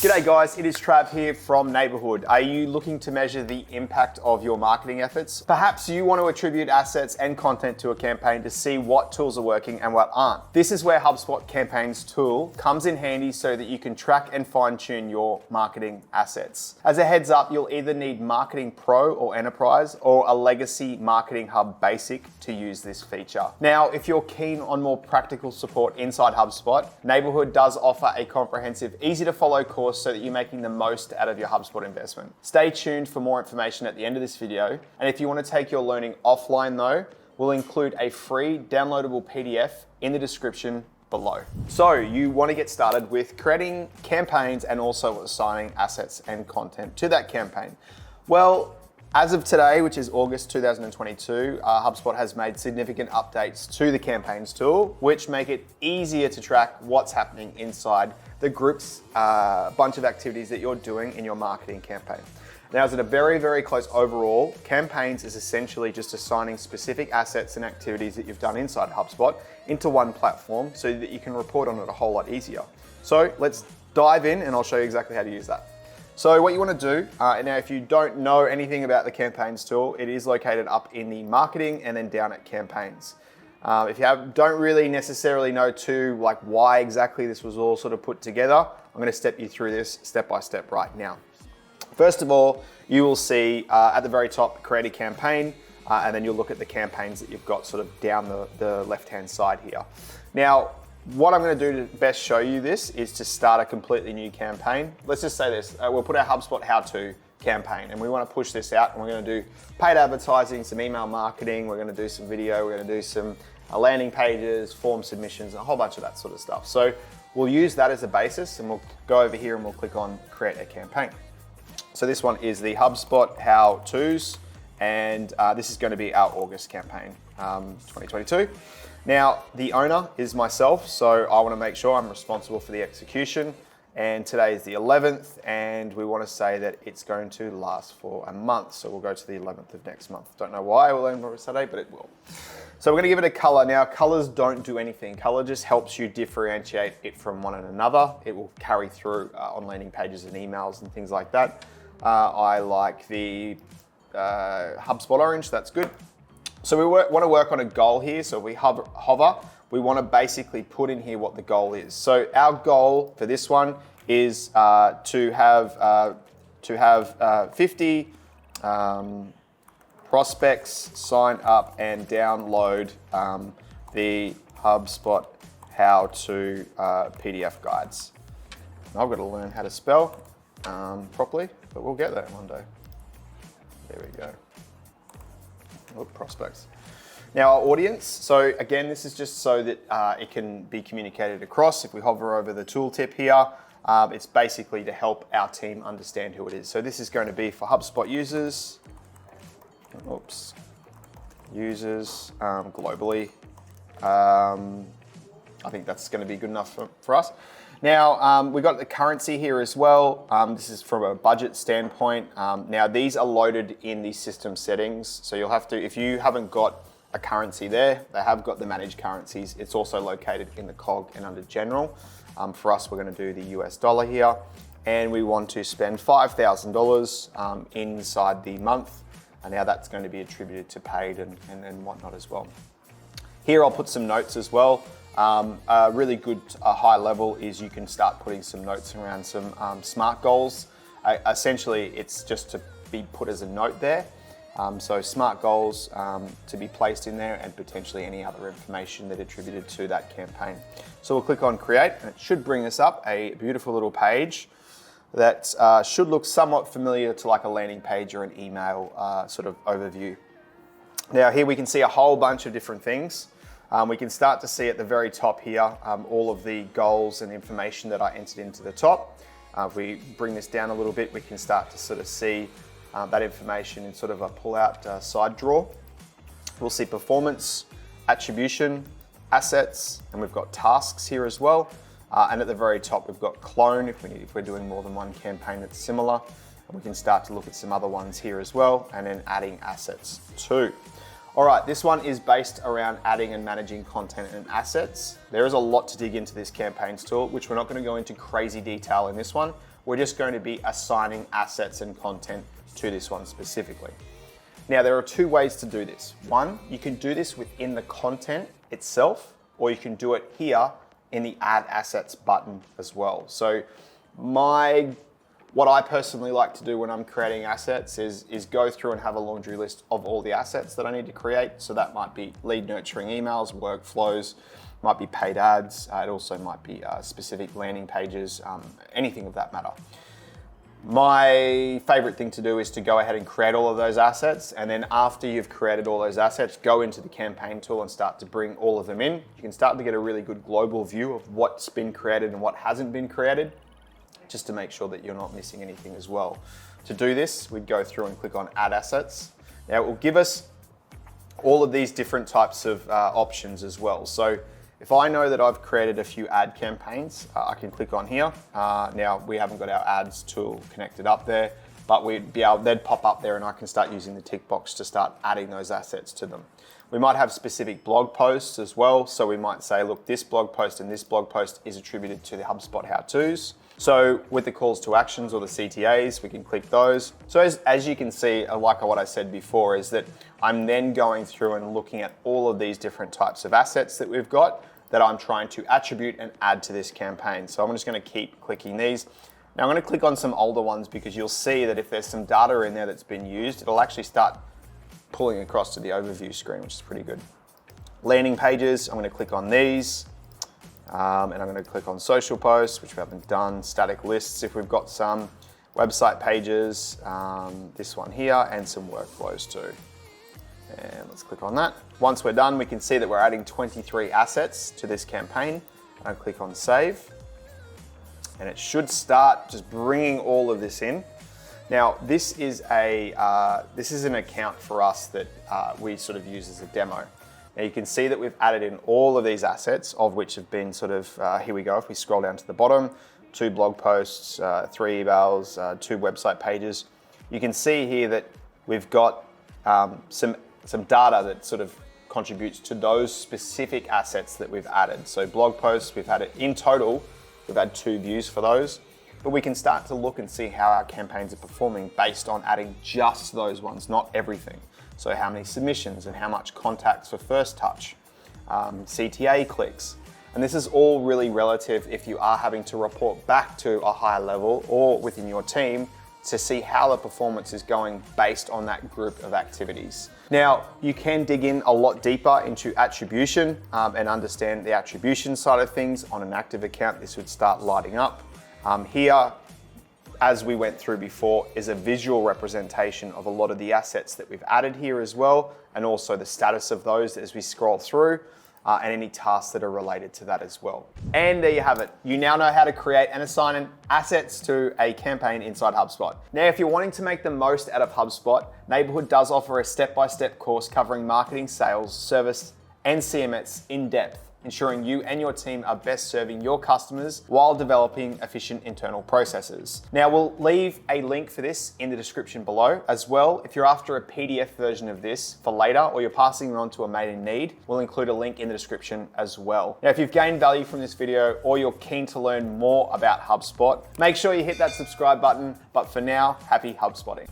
G'day guys, it is Trav here from Neighbourhood. Are you looking to measure the impact of your marketing efforts? Perhaps you want to attribute assets and content to a campaign to see what tools are working and what aren't. This is where HubSpot Campaigns tool comes in handy so that you can track and fine tune your marketing assets. As a heads up, you'll either need Marketing Pro or Enterprise or a legacy Marketing Hub Basic to use this feature. Now, if you're keen on more practical support inside HubSpot, Neighbourhood does offer a comprehensive, easy to follow course so that you're making the most out of your HubSpot investment. Stay tuned for more information at the end of this video. And if you want to take your learning offline though, we'll include a free downloadable PDF in the description below. So you want to get started with creating campaigns and also assigning assets and content to that campaign. Well, as of today, which is August 2022, HubSpot has made significant updates to the campaigns tool, which make it easier to track what's happening inside the group's bunch of activities that you're doing in your marketing campaign. Now, as at a very, very close overall, campaigns is essentially just assigning specific assets and activities that you've done inside HubSpot into one platform so that you can report on it a whole lot easier. So let's dive in and I'll show you exactly how to use that. So what you want to do, now if you don't know anything about the campaigns tool, it is located up in the marketing and then down at campaigns. If you don't really necessarily know why exactly this was all sort of put together, I'm going to step you through this step by step right now. First of all, you will see at the very top, create a campaign, and then you'll look at the campaigns that you've got sort of down the left-hand side here. Now, what I'm going to do to best show you this is to start a completely new campaign. Let's just say this, we'll put our HubSpot how-to campaign and we want to push this out and we're going to do paid advertising, some email marketing, we're going to do some video, we're going to do some landing pages, form submissions, a whole bunch of that sort of stuff. So we'll use that as a basis and we'll go over here and we'll click on create a campaign. So this one is the HubSpot how-tos and this is going to be our August campaign, 2022. Now, the owner is myself, so I want to make sure I'm responsible for the execution. And today is the 11th, and we want to say that it's going to last for a month. So we'll go to the 11th of next month. Don't know why it will end on a Saturday, but it will. So we're going to give it a color. Now, colors don't do anything. Color just helps you differentiate it from one another. It will carry through on landing pages and emails and things like that. I like the HubSpot orange, that's good. So we want to work on a goal here. So if we hover, we want to basically put in here what the goal is. So our goal for this one is to have 50 prospects sign up and download the HubSpot how-to PDF guides. I've got to learn how to spell properly, but we'll get there one day. There we go. Prospects. Now our audience, so again, this is just so that it can be communicated across. If we hover over the tooltip here, it's basically to help our team understand who it is. So this is going to be for HubSpot users, users globally. I think that's going to be good enough for us. Now, we've got the currency here as well. This is from a budget standpoint. Now, these are loaded in the system settings. So you'll have to, if you haven't got a currency there, they have got the managed currencies. It's also located in the cog and under general. For us, we're going to do the US dollar here. And we want to spend $5,000 inside the month. And now that's going to be attributed to paid and whatnot as well. Here, I'll put some notes as well. A really good high level is you can start putting some notes around some SMART goals. Essentially, it's just to be put as a note there. So SMART goals to be placed in there and potentially any other information that attributed to that campaign. So we'll click on create and it should bring us up a beautiful little page that should look somewhat familiar to like a landing page or an email sort of overview. Now here we can see a whole bunch of different things. We can start to see at the very top here all of the goals and information that I entered into the top. If we bring this down a little bit, we can start to sort of see that information in sort of a pull-out side drawer. We'll see performance, attribution, assets, and we've got tasks here as well. And at the very top, we've got clone if we're doing more than one campaign that's similar. And we can start to look at some other ones here as well, and then adding assets too. All right, this one is based around adding and managing content and assets. There is a lot to dig into this campaigns tool, which we're not going to go into crazy detail in this one. We're just going to be assigning assets and content to this one specifically. Now, there are two ways to do this. One, you can do this within the content itself, or you can do it here in the Add Assets button as well. So what I personally like to do when I'm creating assets is go through and have a laundry list of all the assets that I need to create. So that might be lead nurturing emails, workflows, might be paid ads. It also might be specific landing pages, anything of that matter. My favorite thing to do is to go ahead and create all of those assets. And then after you've created all those assets, go into the campaign tool and start to bring all of them in. You can start to get a really good global view of what's been created and what hasn't been created, just to make sure that you're not missing anything as well. To do this, we'd go through and click on Add Assets. Now it will give us all of these different types of options as well. So if I know that I've created a few ad campaigns, I can click on here. Now we haven't got our ads tool connected up there, but they'd pop up there and I can start using the tick box to start adding those assets to them. We might have specific blog posts as well. So we might say, look, this blog post and this blog post is attributed to the HubSpot how-tos. So with the calls to actions or the CTAs, we can click those. So as you can see, like what I said before, is that I'm then going through and looking at all of these different types of assets that we've got that I'm trying to attribute and add to this campaign. So I'm just going to keep clicking these. Now I'm going to click on some older ones because you'll see that if there's some data in there that's been used, it'll actually start pulling across to the overview screen, which is pretty good. Landing pages, I'm going to click on these. And I'm going to click on social posts, which we haven't done, static lists if we've got some, website pages, this one here, and some workflows too. And let's click on that. Once we're done, we can see that we're adding 23 assets to this campaign. I'll click on save. And it should start just bringing all of this in. Now, this is an account for us that we sort of use as a demo. Now you can see that we've added in all of these assets, of which have been sort of, here we go, if we scroll down to the bottom, 2 blog posts, 3 emails, 2 website pages. You can see here that we've got some data that sort of contributes to those specific assets that we've added. So blog posts, we've had it in total, we've had 2 views for those, but we can start to look and see how our campaigns are performing based on adding just those ones, not everything. So how many submissions and how much contacts for first touch, CTA clicks. And this is all really relative if you are having to report back to a higher level or within your team to see how the performance is going based on that group of activities. Now, you can dig in a lot deeper into attribution and understand the attribution side of things. On an active account, this would start lighting up. Here, as we went through before, is a visual representation of a lot of the assets that we've added here as well, and also the status of those as we scroll through, and any tasks that are related to that as well. And there you have it. You now know how to create and assign assets to a campaign inside HubSpot. Now, if you're wanting to make the most out of HubSpot, Neighbourhood does offer a step-by-step course covering marketing, sales, service, and CMS in depth, ensuring you and your team are best serving your customers while developing efficient internal processes. Now, we'll leave a link for this in the description below. As well, if you're after a PDF version of this for later, or you're passing it on to a mate in need, we'll include a link in the description as well. Now, if you've gained value from this video or you're keen to learn more about HubSpot, make sure you hit that subscribe button. But for now, happy HubSpotting.